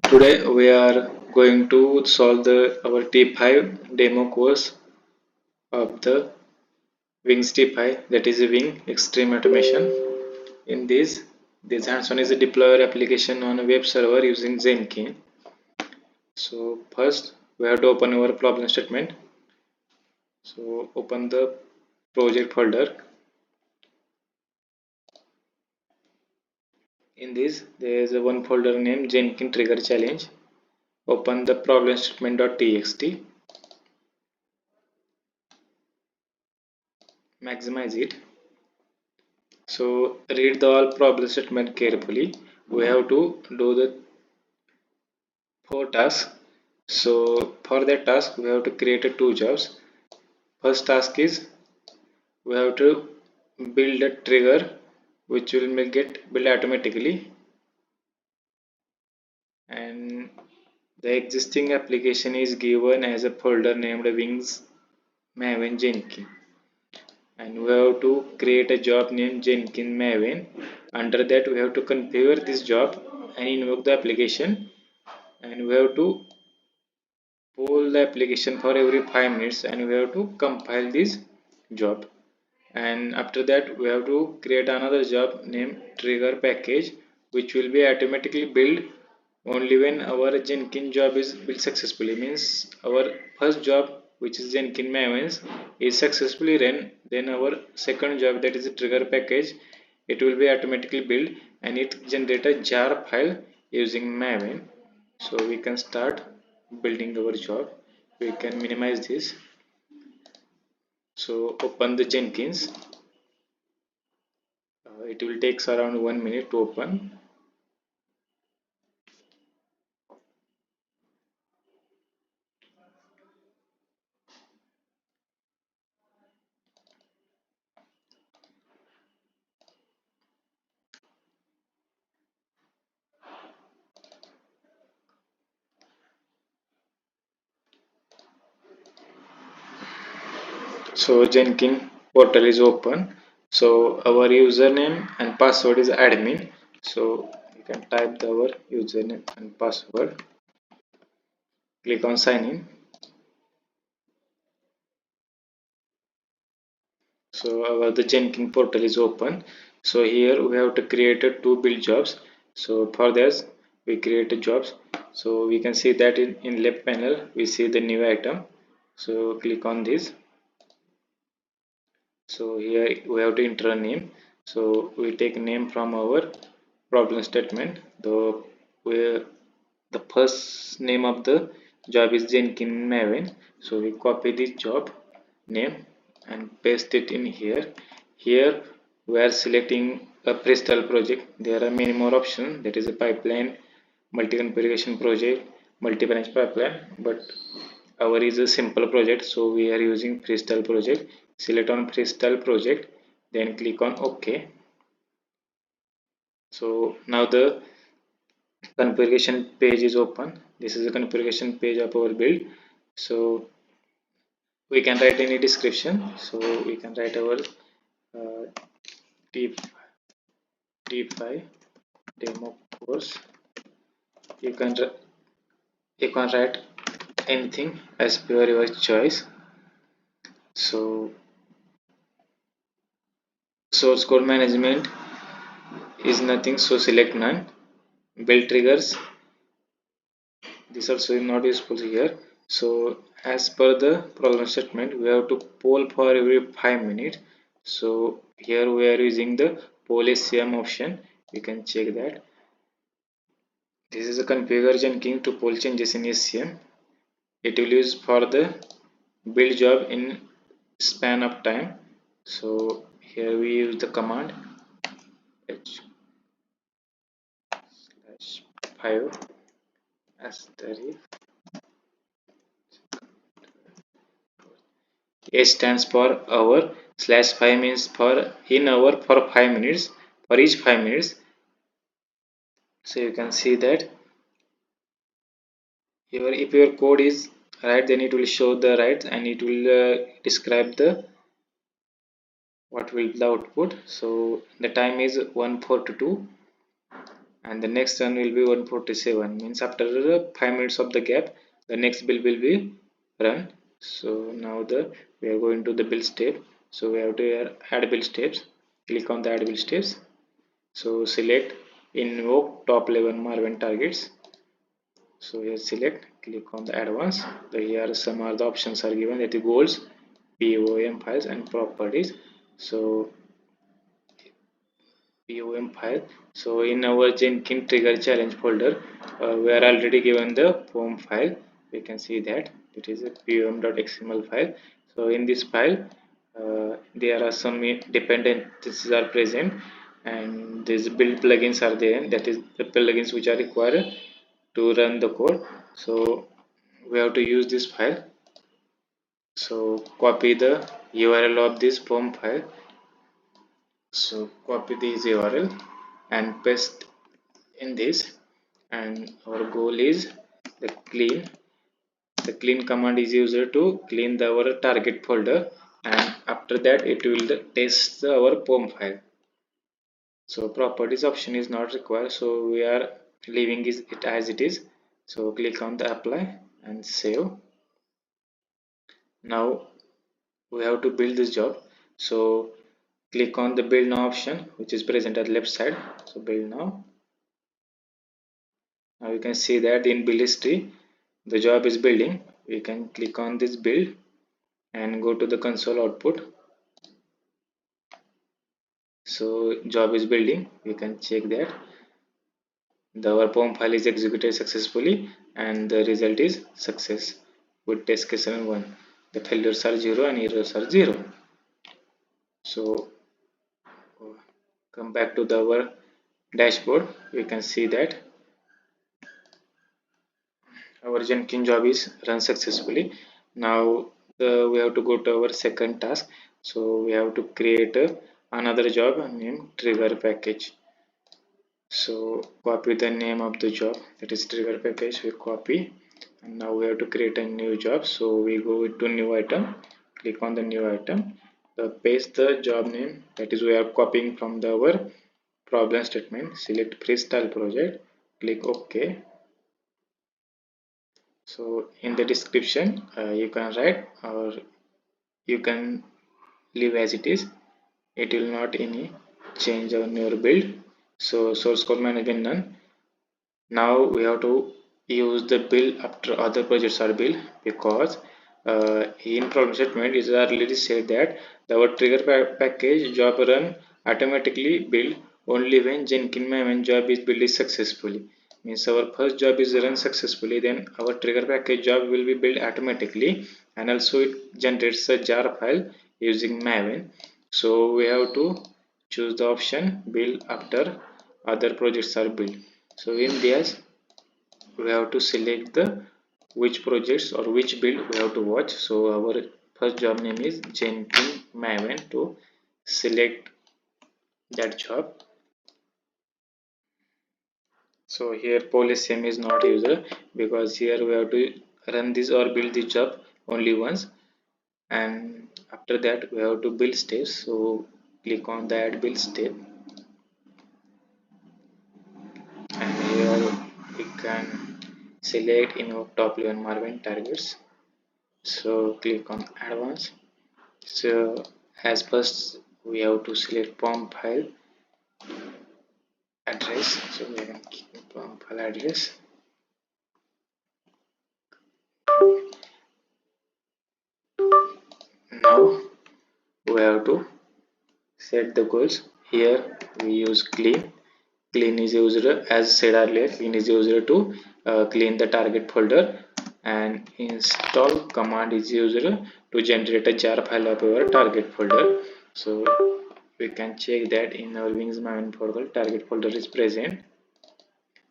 Today we are going to solve our T5 demo course of the Wings T5, that is a Wing Extreme Automation. In this handson is a deployer application on a web server using Jenkins. So first we have to open our problem statement. So open the project folder. In this there is a one folder named Jenkins Trigger Challenge. Open the problem statement.txt. Maximize it. So read the all problem statement carefully. We have to do the 4 tasks. So for that task we have to create two jobs. First task is we have to build a trigger which will get built automatically, and the existing application is given as a folder named Wings Maven Jenkins, and we have to create a job named Jenkins Maven. Under that we have to configure this job and invoke the application, and we have to poll the application for every 5 minutes, and we have to compile this job. And after that we have to create another job named trigger package, which will be automatically built only when our Jenkins job is built successfully. Means our first job, which is Jenkins Mavens, is successfully run, then our second job, that is a trigger package, it will be automatically built and it generate a jar file using Maven. So we can start building our job. We can minimize this. So open the Jenkins. It will take around 1 minute to open. So Jenkins portal is open. So our username and password is admin. So you can type our username and password. Click on sign in. So the Jenkins portal is open. So here we have to create two build jobs. So for this we create jobs. So we can see that in left panel we see the new item. So click on this. So here we have to enter a name. So we take name from our problem statement. The first name of the job is Jenkins Maven. So we copy this job name and paste it in here. Here we are selecting a Prestal project. There are many more options, that is a pipeline, multi-configuration project, multi-branch pipeline, but our is a simple project, so we are using freestyle project. Select on freestyle project, then click on OK. So now the configuration page is open. This is the configuration page of our build. So we can write any description. So we can write our uh, T5 demo course. You can write anything as per your choice. So source code management is nothing, so select none. Build triggers, this also is not useful here. So as per the problem statement we have to poll for every 5 minutes. So here we are using the poll SCM option. You can check that. This is a configure Jenkins to poll changes in SCM. It will use for the build job in span of time. So here we use the command h/5 asterisk. H stands for hour, /5 means for in hour for 5 minutes, for each 5 minutes. So you can see that if your code is right, then it will show the right and it will describe the what will be the output. So the time is 1:42 and the next run will be 147, means after 5 minutes of the gap the next build will be run. So now we are going to the build step, so we have to add build steps. Click on the add build steps, so select invoke top level Maven targets. So here select, click on the advanced. Here some other options are given, that is goals, POM files and properties. So POM file. So in our Jenkins trigger challenge folder, we are already given the POM file. We can see that it is a pom.xml file. So in this file, there are some dependencies are present, and these build plugins are there. That is the plugins which are required to run the code. So we have to use this file. So copy the URL of this POM file. So copy this URL and paste in this, and our goal is the clean command is used to clean our target folder, and after that it will test our POM file. So properties option is not required, so we are leaving it as it is. So click on the apply and save. Now we have to build this job, so click on the build now option which is present at the left side. So build now. Now you can see that in build history the job is building. We can click on this build and go to the console output. So job is building, we can check that our POM file is executed successfully and the result is success with test case run 1. The failures are 0 and errors are 0. So come back to our dashboard. We can see that our Jenkins job is run successfully. Now we have to go to our second task. So we have to create another job named trigger package. So copy the name of the job, that is trigger package. We copy, and now we have to create a new job. So we go to new item, click on the new item, paste the job name, that is we are copying from our problem statement. Select freestyle project, click OK. So in the description you can write, or you can leave as it is. It will not any change on your build. So source code management none. Now we have to use the build after other projects are built, because in problem statement it is already said that our trigger package job run automatically build only when Jenkins Maven job is built successfully. Means our first job is run successfully, then our trigger package job will be built automatically, and also it generates a jar file using Maven. So we have to choose the option build after other projects are built. So in this we have to select the which projects or which build we have to watch. So our first job name is Jenkins Maven. To select that job, so here policy is not used, because here we have to run this or build this job only once, and after that we have to build steps. So click on the add build step, and here we can select in our top level Maven targets. So click on advanced. So as first we have to select POM file address. So we can keep POM file address. Now we have to set the goals. Here we use clean. Clean is used, as said earlier, clean is used to clean the target folder, and install command is used to generate a jar file of our target folder. So we can check that in our Wings1 folder target folder is present.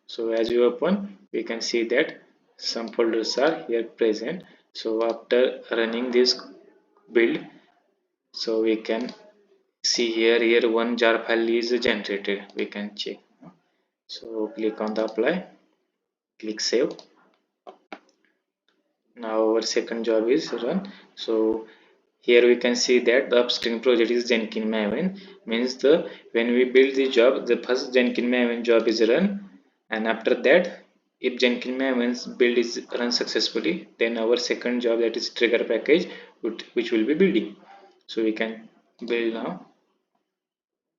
So as we open, we can see that some folders are here present. So after running this build, so we can see here one jar file is generated. We can check. So click on the apply, click save. Now our second job is run. So here we can see that the upstream project is Jenkins Maven, means when we build the job, the first Jenkins Maven job is run, And after that, if Jenkins Maven's build is run successfully, then our second job, that is trigger package, which will be building. So we can build now.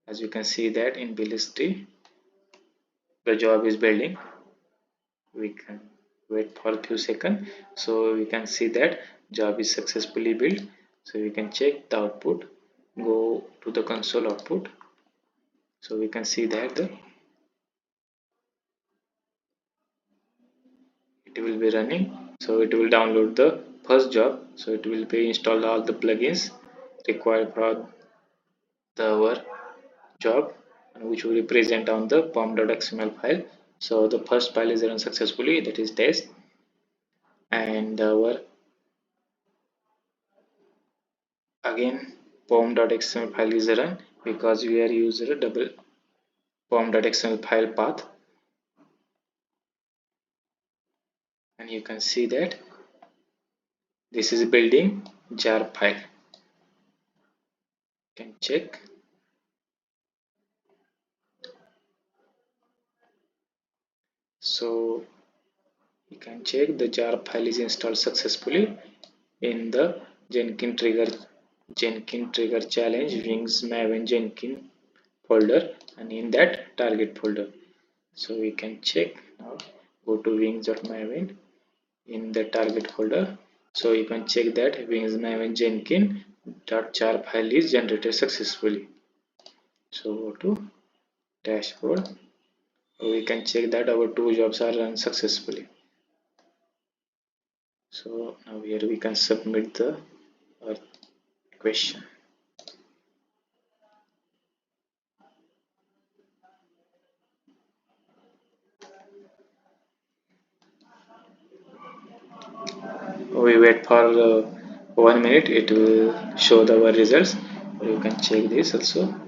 As you can see that in build history, the job is building. We can wait for a few seconds, so we can see that job is successfully built. So we can check the output, go to the console output. So we can see that it will be running. So it will download the first job, so it will be installed all the plugins required for our job, and which will be present on the pom.xml file. So the first file is run successfully, that is test, and our again pom.xml file is run because we are using a double pom.xml file path. And you can see that this is building jar file. You can check. So you can check the jar file is installed successfully in the Jenkins trigger challenge Wings Maven Jenkins folder, and in that target folder. So we can check now. Go to wings.maven in the target folder. So you can check that Wings Maven Jenkins.jar file is generated successfully. So go to dashboard. We can check that our two jobs are run successfully. So now here we can submit the question. We wait for 1 minute, it will show our results. You can check this also.